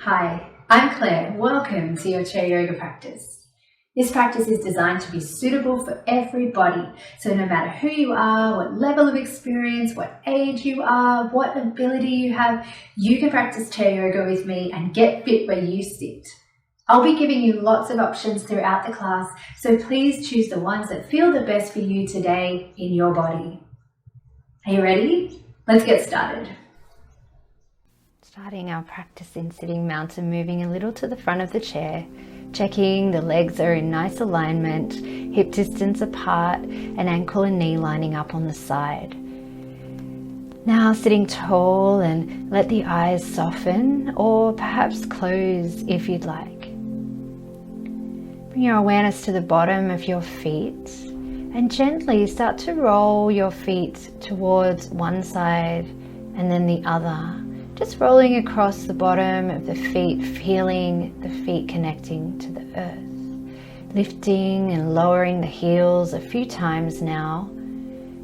Hi, I'm Claire. Welcome to your chair yoga practice. This practice is designed to be suitable for everybody. So no matter who you are, what level of experience, what age you are, what ability you have, you can practice chair yoga with me and get fit where you sit. I'll be giving you lots of options throughout the class, so please choose the ones that feel the best for you today in your body. Are you ready? Let's get started. Starting our practice in sitting mountain, moving a little to the front of the chair, checking the legs are in nice alignment, hip distance apart, and ankle and knee lining up on the side. Now sitting tall, and let the eyes soften or perhaps close if you'd like. Bring your awareness to the bottom of your feet and gently start to roll your feet towards one side and then the other. Just rolling across the bottom of the feet, feeling the feet connecting to the earth. Lifting and lowering the heels a few times now,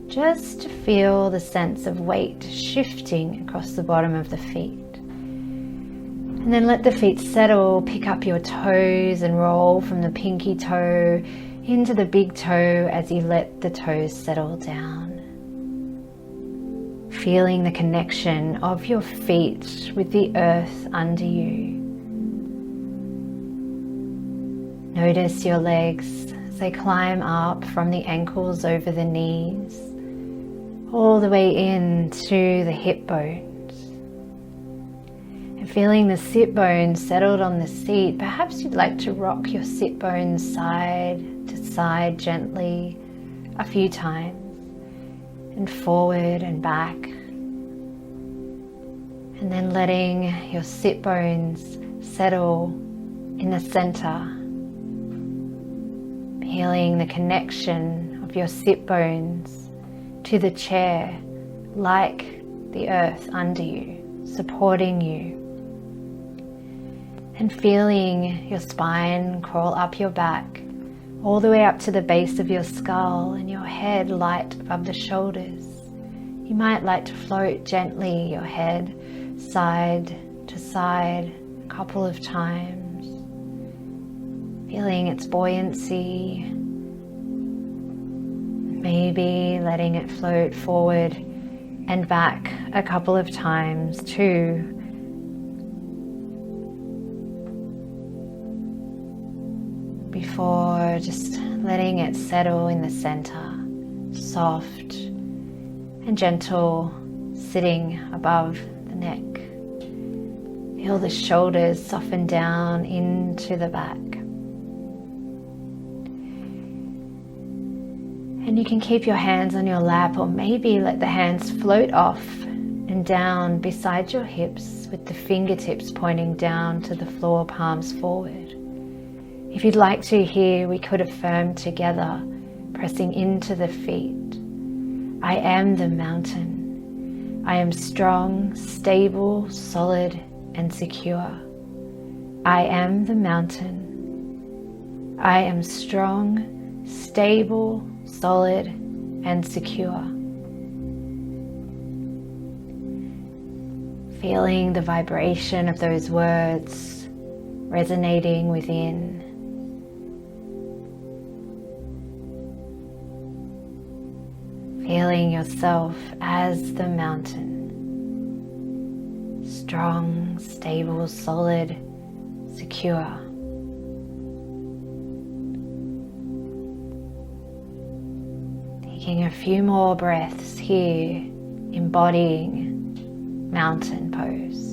just to feel the sense of weight shifting across the bottom of the feet. And then let the feet settle, pick up your toes and roll from the pinky toe into the big toe as you let the toes settle down. Feeling the connection of your feet with the earth under you. Notice your legs as they climb up from the ankles over the knees, all the way into the hip bones. And feeling the sit bones settled on the seat, perhaps you'd like to rock your sit bones side to side gently a few times. And forward and back, and then letting your sit bones settle in the center, feeling the connection of your sit bones to the chair like the earth under you, supporting you, and feeling your spine crawl up your back all the way up to the base of your skull and your head light above the shoulders. You might like to float gently your head side to side a couple of times, feeling its buoyancy, maybe letting it float forward and back a couple of times too. Before just letting it settle in the center, soft and gentle, sitting above the neck. Feel the shoulders soften down into the back. And you can keep your hands on your lap, or maybe let the hands float off and down beside your hips with the fingertips pointing down to the floor, palms forward. If you'd like to here, we could affirm together, pressing into the feet. I am the mountain. I am strong, stable, solid, and secure. I am the mountain. I am strong, stable, solid, and secure. Feeling the vibration of those words resonating within. Feeling yourself as the mountain, strong, stable, solid, secure. Taking a few more breaths here, embodying mountain pose.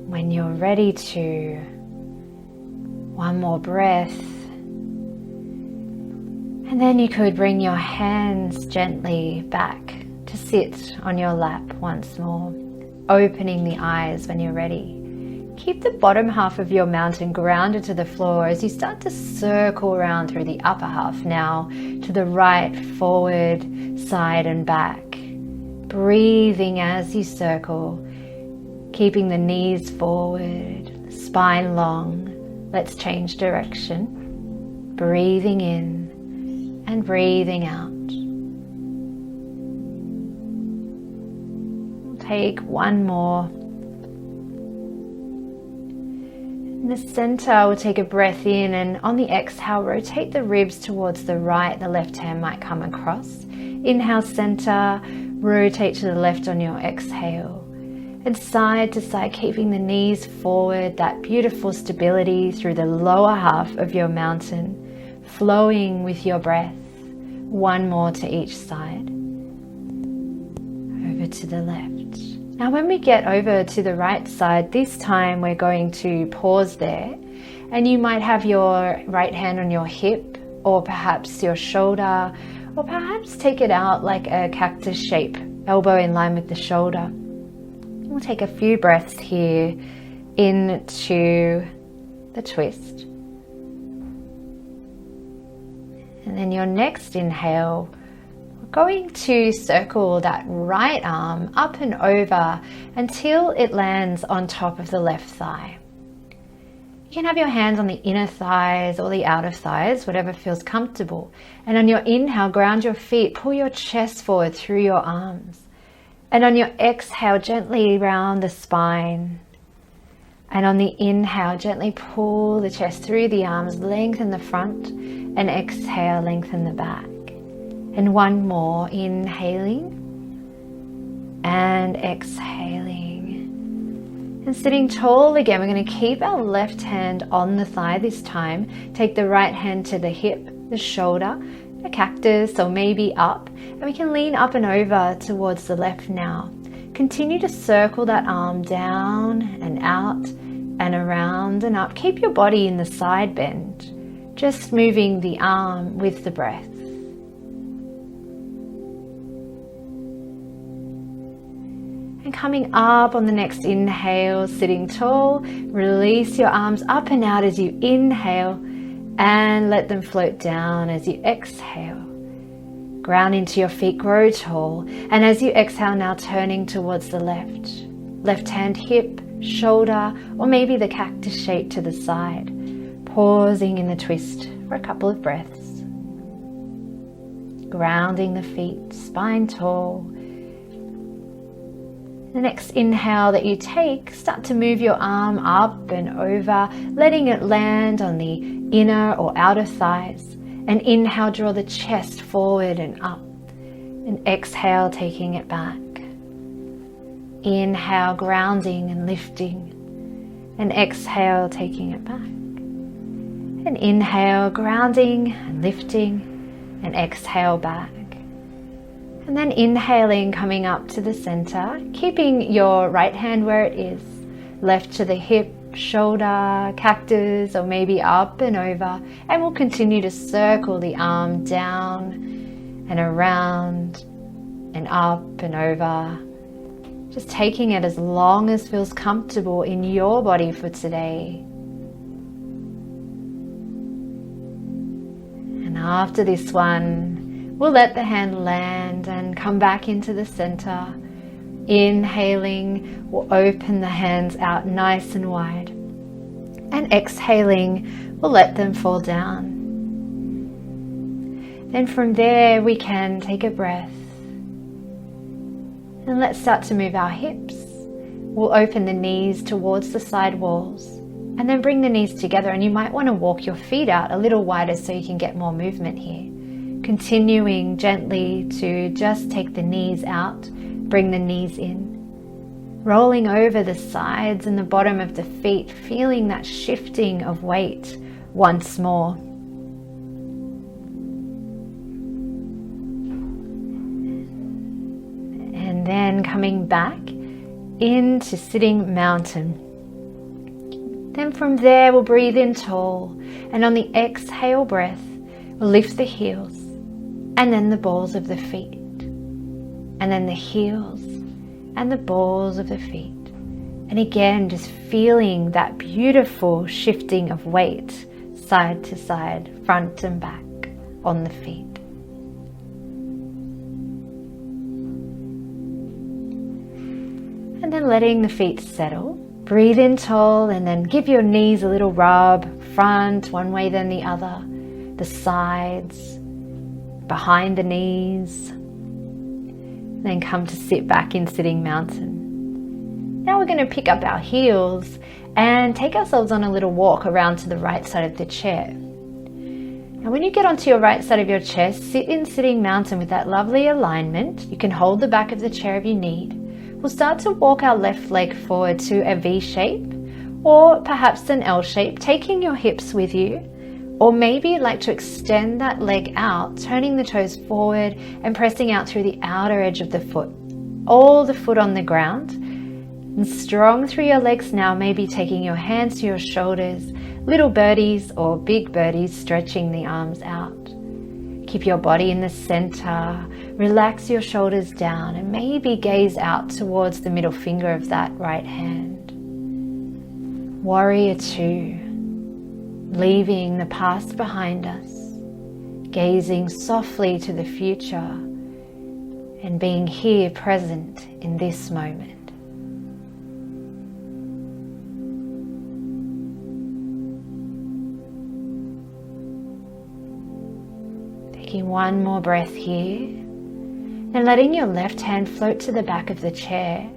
When you're ready to, one more breath, and then you could bring your hands gently back to sit on your lap once more, opening the eyes when you're ready. Keep the bottom half of your mountain grounded to the floor as you start to circle around through the upper half now to the right, forward, side and back. Breathing as you circle, keeping the knees forward, spine long. Let's change direction. Breathing in and breathing out. take one more. In the center, we'll take a breath in, and on the exhale, rotate the ribs towards the right. The left hand might come across. Inhale, center, rotate to the left on your exhale. And side to side, keeping the knees forward, that beautiful stability through the lower half of your mountain, flowing with your breath. One more to each side. Over to the left. Now when we get over to the right side, this time we're going to pause there, and you might have your right hand on your hip, or perhaps your shoulder, or perhaps take it out like a cactus shape, elbow in line with the shoulder. We'll take a few breaths here into the twist. And then your next inhale, we're going to circle that right arm up and over until it lands on top of the left thigh. You can have your hands on the inner thighs or the outer thighs, whatever feels comfortable. And on your inhale, ground your feet, pull your chest forward through your arms. And on your exhale, gently round the spine. And on the inhale, gently pull the chest through the arms, lengthen the front, and exhale, lengthen the back. And one more, inhaling and exhaling. And sitting tall again, we're going to keep our left hand on the thigh this time. Take the right hand to the hip, the shoulder, a cactus, or maybe up. And we can lean up and over towards the left now. Continue to circle that arm down and out and around and up. Keep your body in the side bend, just moving the arm with the breath. And coming up on the next inhale, sitting tall, release your arms up and out as you inhale and let them float down as you exhale. Ground into your feet, grow tall. And as you exhale now, turning towards the left. Left hand hip, shoulder, or maybe the cactus shape to the side. Pausing in the twist for a couple of breaths. Grounding the feet, spine tall. The next inhale that you take, start to move your arm up and over, letting it land on the inner or outer thighs. And inhale, draw the chest forward and up. And exhale, taking it back. Inhale, grounding and lifting. And exhale, taking it back. And inhale, grounding and lifting. And exhale, back. And then inhaling, coming up to the center, keeping your right hand where it is. Left to the hip, shoulder, cactus, or maybe up and over. And we'll continue to circle the arm down and around and up and over. Just taking it as long as feels comfortable in your body for today. And after this one, we'll let the hand land and come back into the center. Inhaling, we'll open the hands out nice and wide. And exhaling, we'll let them fall down. Then from there, we can take a breath. And let's start to move our hips. We'll open the knees towards the side walls. And then bring the knees together. And you might want to walk your feet out a little wider so you can get more movement here. Continuing gently to just take the knees out. Bring the knees in. Rolling over the sides and the bottom of the feet, feeling that shifting of weight once more. And then coming back into sitting mountain. Then from there we'll breathe in tall, and on the exhale breath, we'll lift the heels and then the balls of the feet. And then the heels and the balls of the feet. And again, just feeling that beautiful shifting of weight, side to side, front and back on the feet. And then letting the feet settle. Breathe in tall and then give your knees a little rub, front, one way then the other, the sides, behind the knees. Then come to sit back in sitting mountain. Now we're going to pick up our heels and take ourselves on a little walk around to the right side of the chair. Now when you get onto your right side of your chair, sit in sitting mountain with that lovely alignment. You can hold the back of the chair if you need. We'll start to walk our left leg forward to a V shape or perhaps an L shape, taking your hips with you. Or maybe you'd like to extend that leg out, turning the toes forward and pressing out through the outer edge of the foot. All the foot on the ground. And strong through your legs now, maybe taking your hands to your shoulders, little birdies or big birdies, stretching the arms out. Keep your body in the center, relax your shoulders down and maybe gaze out towards the middle finger of that right hand. Warrior Two, leaving the past behind us, gazing softly to the future and being here present in this moment. Taking one more breath here and letting your left hand float to the back of the chair.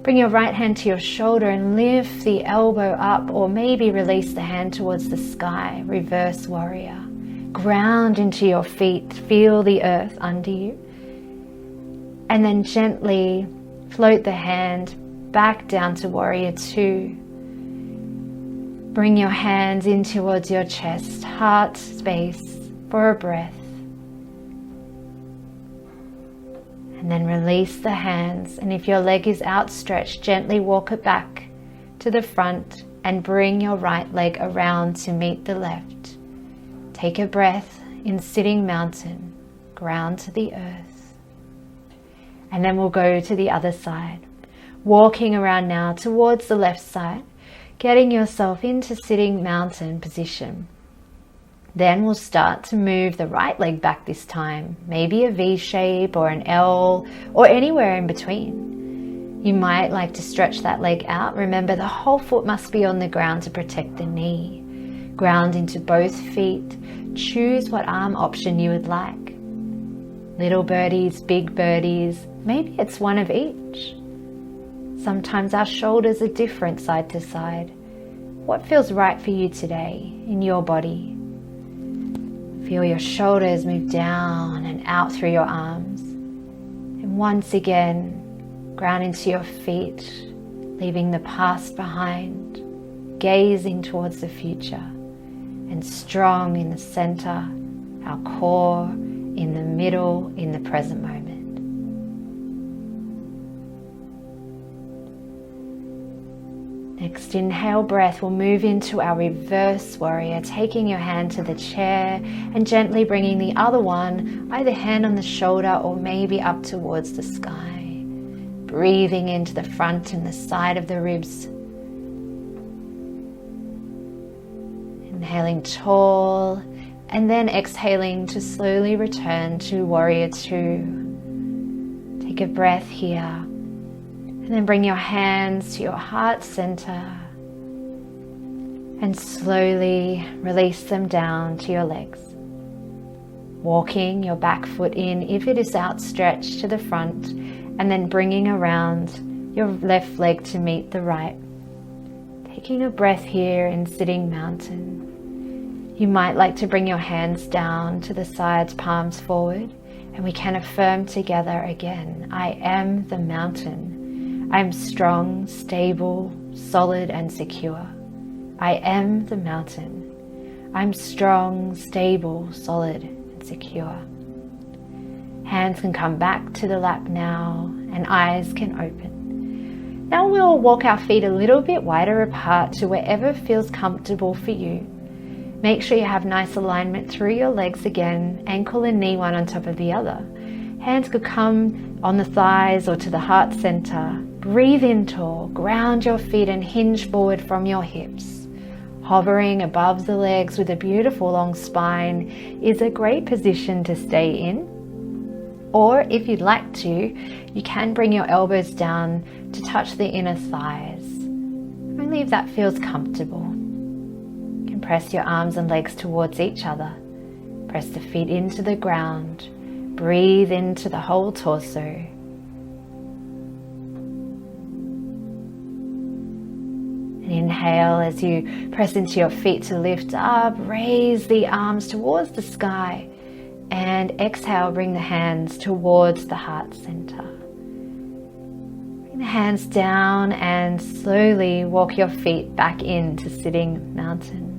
Bring your right hand to your shoulder and lift the elbow up, or maybe release the hand towards the sky, reverse warrior. Ground into your feet, feel the earth under you. And then gently float the hand back down to warrior two. Bring your hands in towards your chest, heart space for a breath. And then release the hands, and if your leg is outstretched, gently walk it back to the front and bring your right leg around to meet the left. Take a breath in sitting mountain, ground to the earth. And then we'll go to the other side, walking around now towards the left side, getting yourself into sitting mountain position. Then we'll start to move the right leg back this time, maybe a V shape or an L or anywhere in between. You might like to stretch that leg out. Remember, the whole foot must be on the ground to protect the knee. Ground into both feet. Choose what arm option you would like. Little birdies, big birdies, maybe it's one of each. Sometimes our shoulders are different side to side. What feels right for you today in your body? Feel your shoulders move down and out through your arms. And once again, ground into your feet, leaving the past behind, gazing towards the future, and strong in the center, our core, in the middle, in the present moment. Next inhale breath, we'll move into our reverse warrior, taking your hand to the chair and gently bringing the other one, either hand on the shoulder or maybe up towards the sky. Breathing into the front and the side of the ribs. Inhaling tall and then exhaling to slowly return to warrior two. Take a breath here. And then bring your hands to your heart center and slowly release them down to your legs. Walking your back foot in if it is outstretched to the front, and then bringing around your left leg to meet the right. Taking a breath here in sitting mountain. You might like to bring your hands down to the sides, palms forward, and we can affirm together again. I am the mountain. I'm strong, stable, solid, and secure. I am the mountain. I'm strong, stable, solid, and secure. Hands can come back to the lap now, and eyes can open. Now we'll walk our feet a little bit wider apart to wherever feels comfortable for you. Make sure you have nice alignment through your legs again, ankle and knee one on top of the other. Hands could come on the thighs or to the heart center. Breathe in tall, ground your feet and hinge forward from your hips. Hovering above the legs with a beautiful long spine is a great position to stay in. Or if you'd like to, you can bring your elbows down to touch the inner thighs. Only if that feels comfortable. You can press your arms and legs towards each other. Press the feet into the ground. Breathe into the whole torso. And inhale as you press into your feet to lift up, raise the arms towards the sky. And exhale, bring the hands towards the heart center. Bring the hands down and slowly walk your feet back into sitting mountain.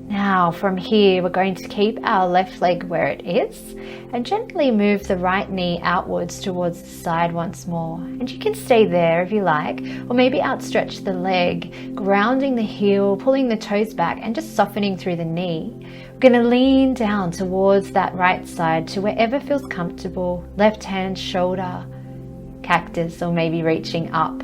Now from here, we're going to keep our left leg where it is and gently move the right knee outwards towards the side once more. And you can stay there if you like, or maybe outstretch the leg, grounding the heel, pulling the toes back and just softening through the knee. We're going to lean down towards that right side to wherever feels comfortable, left hand, shoulder, cactus, or maybe reaching up.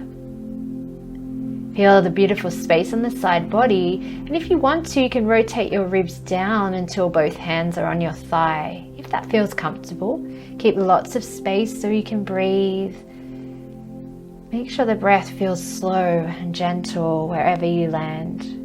Feel the beautiful space on the side body, and if you want to, you can rotate your ribs down until both hands are on your thigh. If that feels comfortable, keep lots of space so you can breathe. Make sure the breath feels slow and gentle wherever you land.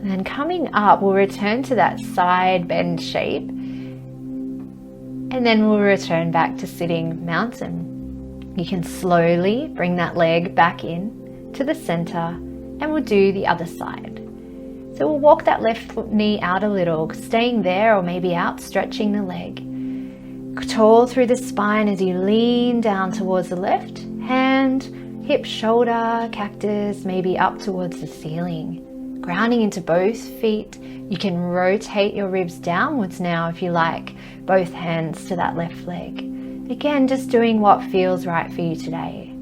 And then coming up, we'll return to that side bend shape. And then we'll return back to sitting mountain. You can slowly bring that leg back in to the center and we'll do the other side. So we'll walk that left knee out a little, staying there or maybe out, stretching the leg. Tall through the spine as you lean down towards the left hand, hip, shoulder, cactus, maybe up towards the ceiling. Grounding into both feet. You can rotate your ribs downwards now if you like, both hands to that left leg. Again, just doing what feels right for you today.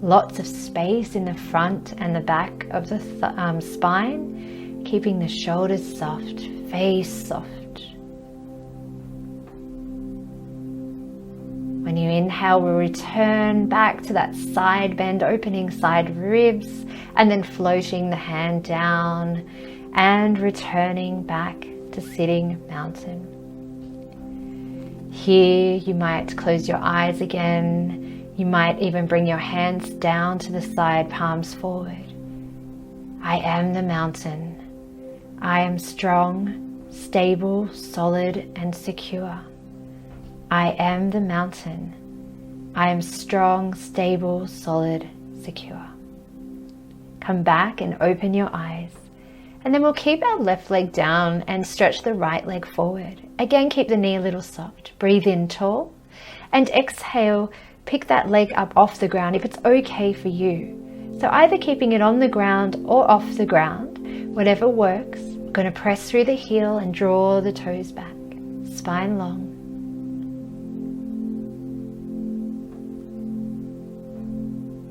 Lots of space in the front and the back of the spine, keeping the shoulders soft, face soft. When you inhale, we'll return back to that side bend, opening side ribs, and then floating the hand down and returning back to sitting mountain. Here, you might close your eyes again. You might even bring your hands down to the side, palms forward. I am the mountain. I am strong, stable, solid, and secure. I am the mountain. I am strong, stable, solid, secure. Come back and open your eyes. And then we'll keep our left leg down and stretch the right leg forward. Again, keep the knee a little soft. Breathe in tall. And exhale, pick that leg up off the ground if it's okay for you. So either keeping it on the ground or off the ground, whatever works. We're going to press through the heel and draw the toes back. Spine long.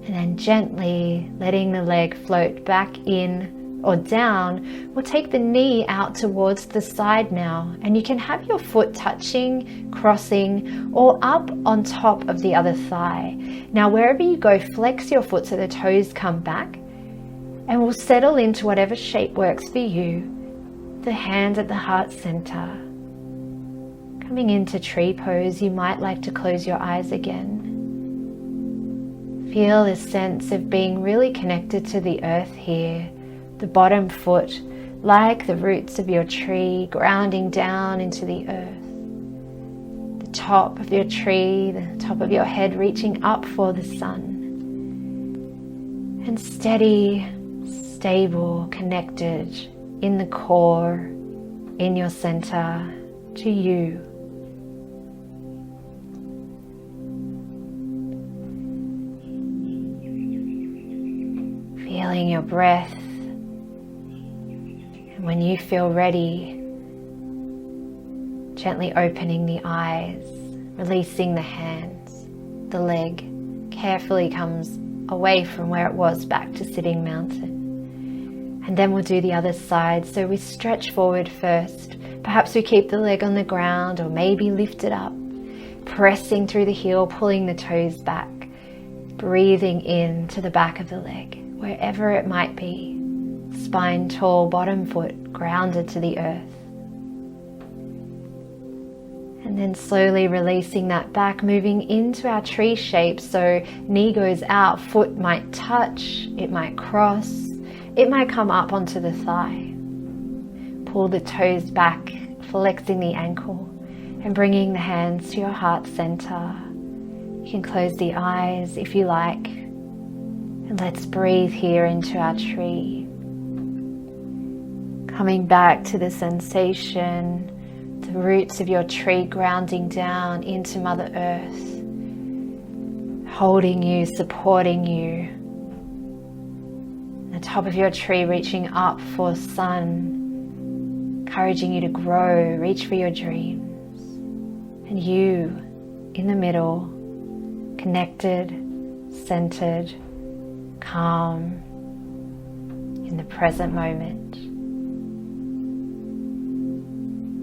And then gently letting the leg float back in or down, we'll take the knee out towards the side now. And you can have your foot touching, crossing, or up on top of the other thigh. Now, wherever you go, flex your foot so the toes come back. And we'll settle into whatever shape works for you. The hands at the heart center. Coming into tree pose, you might like to close your eyes again. Feel this sense of being really connected to the earth here. The bottom foot, like the roots of your tree, grounding down into the earth. The top of your tree, the top of your head reaching up for the sun. And steady, stable, connected in the core, in your center, to you. Feeling your breath, and when you feel ready, gently opening the eyes, releasing the hands, the leg carefully comes away from where it was back to sitting mountain. And then we'll do the other side. So we stretch forward first. Perhaps we keep the leg on the ground or maybe lift it up, pressing through the heel, pulling the toes back, breathing in to the back of the leg. Wherever it might be, spine tall, bottom foot grounded to the earth. And then slowly releasing that back, moving into our tree shape. So knee goes out, foot might touch, it might cross, it might come up onto the thigh. pull the toes back, flexing the ankle and bringing the hands to your heart center. You can close the eyes if you like. And let's breathe here into our tree. Coming back to the sensation, the roots of your tree grounding down into Mother Earth, holding you, supporting you. The top of your tree reaching up for sun, encouraging you to grow, reach for your dreams. And you in the middle, connected, centered, calm, in the present moment.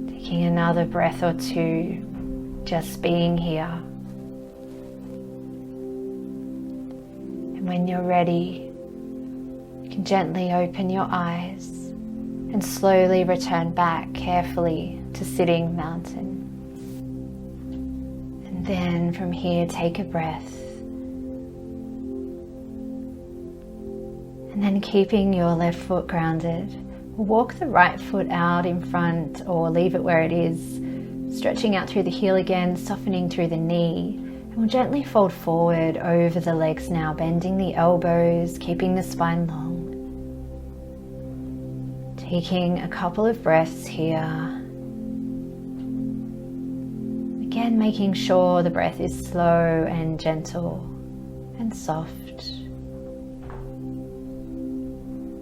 Taking another breath or two, just being here. And when you're ready, you can gently open your eyes and slowly return back carefully to sitting mountain. And then from here, take a breath. And then keeping your left foot grounded, walk the right foot out in front or leave it where it is, stretching out through the heel again, softening through the knee. And we'll gently fold forward over the legs now, bending the elbows, keeping the spine long. Taking a couple of breaths here. Again, making sure the breath is slow and gentle and soft.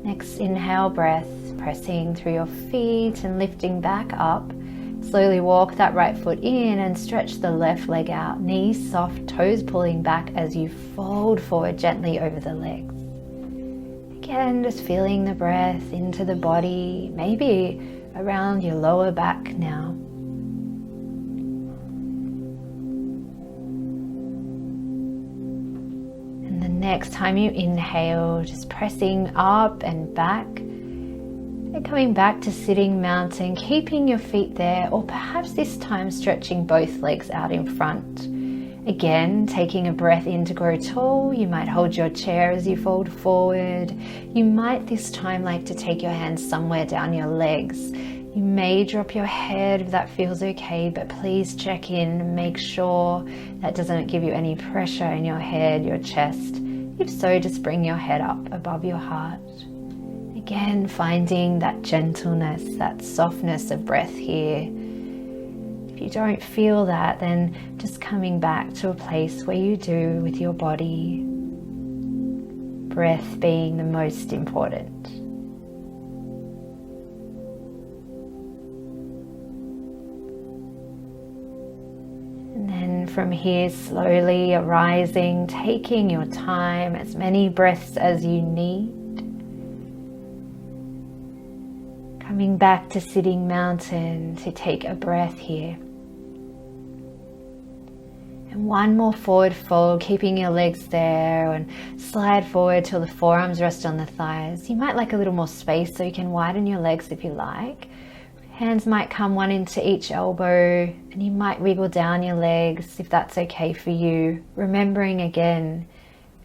Next inhale breath, pressing through your feet and lifting back up. Slowly walk that right foot in and stretch the left leg out. Knees soft, toes pulling back as you fold forward gently over the legs. Again, just feeling the breath into the body, maybe around your lower back now. Next time you inhale, just pressing up and back and coming back to sitting mountain, keeping your feet there, or perhaps this time stretching both legs out in front. Again, taking a breath in to grow tall. You might hold your chair as you fold forward. You might this time like to take your hands somewhere down your legs. You may drop your head if that feels okay, but please check in and make sure that doesn't give you any pressure in your head, your chest. If so, just bring your head up above your heart. Again, finding that gentleness, that softness of breath here. If you don't feel that, then just coming back to a place where you do with your body. Breath being the most important. From here, slowly arising, taking your time, as many breaths as you need. Coming back to sitting mountain to take a breath here. And one more forward fold, keeping your legs there, and slide forward till the forearms rest on the thighs. You might like a little more space, so you can widen your legs if you like. Hands might come one into each elbow, and you might wiggle down your legs if that's okay for you. Remembering again,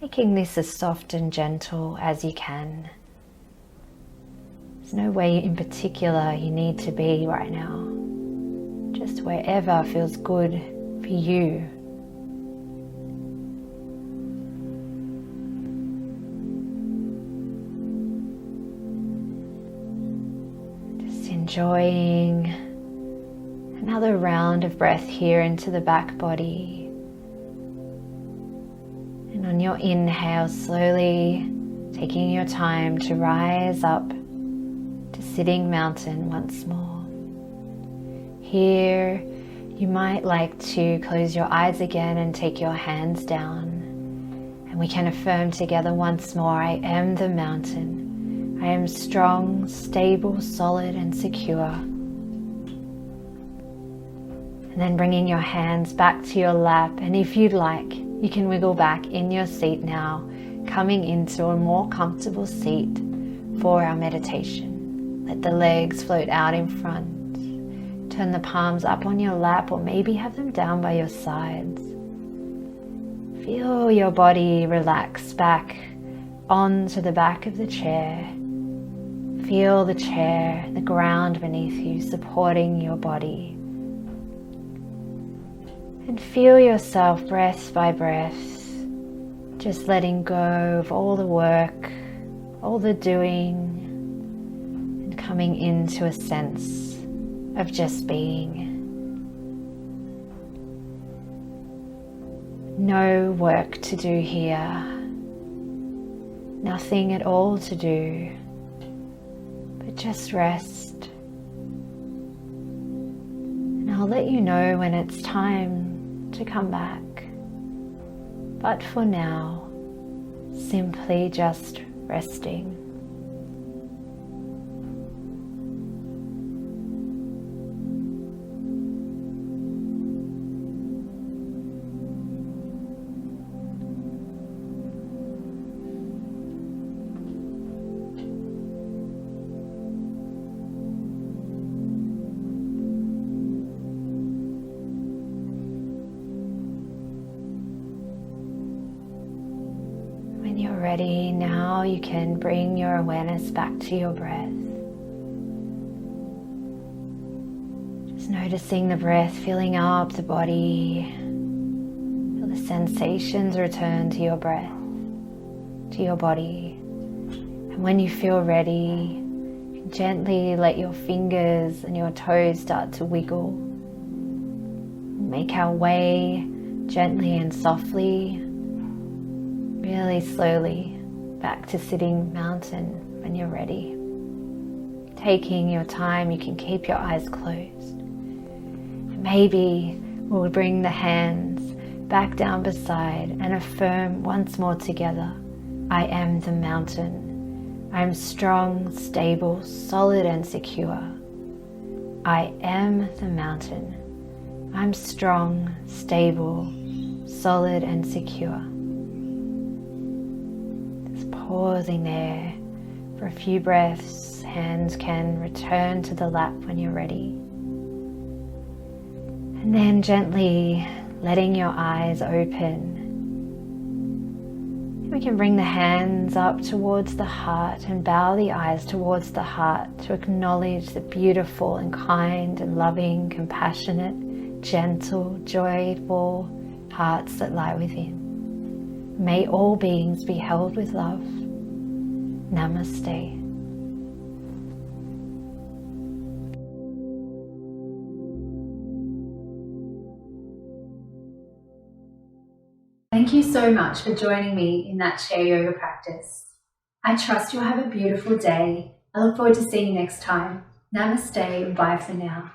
making this as soft and gentle as you can. There's no way in particular you need to be right now. Just wherever feels good for you. Enjoying another round of breath here into the back body. And on your inhale, slowly taking your time to rise up to sitting mountain once more. Here, you might like to close your eyes again and take your hands down. And we can affirm together once more, I am the mountain. I am strong, stable, solid, and secure. And then bringing your hands back to your lap, and if you'd like, you can wiggle back in your seat now, coming into a more comfortable seat for our meditation. Let the legs float out in front. Turn the palms up on your lap, or maybe have them down by your sides. Feel your body relax back onto the back of the chair. Feel the chair, the ground beneath you supporting your body. And feel yourself breath by breath, just letting go of all the work, all the doing, and coming into a sense of just being. No work to do here, nothing at all to do, but just rest. And I'll let you know when it's time to come back. But for now, simply just resting. When you're ready, now you can bring your awareness back to your breath. Just noticing the breath filling up the body. Feel the sensations return to your breath, to your body. And when you feel ready, you can gently let your fingers and your toes start to wiggle. Make our way gently and softly, really slowly, back to sitting mountain when you're ready. Taking your time, you can keep your eyes closed. Maybe we'll bring the hands back down beside and affirm once more together. I am the mountain. I am strong, stable, solid and secure. I am the mountain. I'm strong, stable, solid and secure. Pausing there for a few breaths, hands can return to the lap when you're ready. And then gently letting your eyes open. We can bring the hands up towards the heart and bow the eyes towards the heart to acknowledge the beautiful and kind and loving, compassionate, gentle, joyful hearts that lie within. May all beings be held with love. Namaste. Thank you so much for joining me in that chair yoga practice. I trust you'll have a beautiful day. I look forward to seeing you next time. Namaste and bye for now.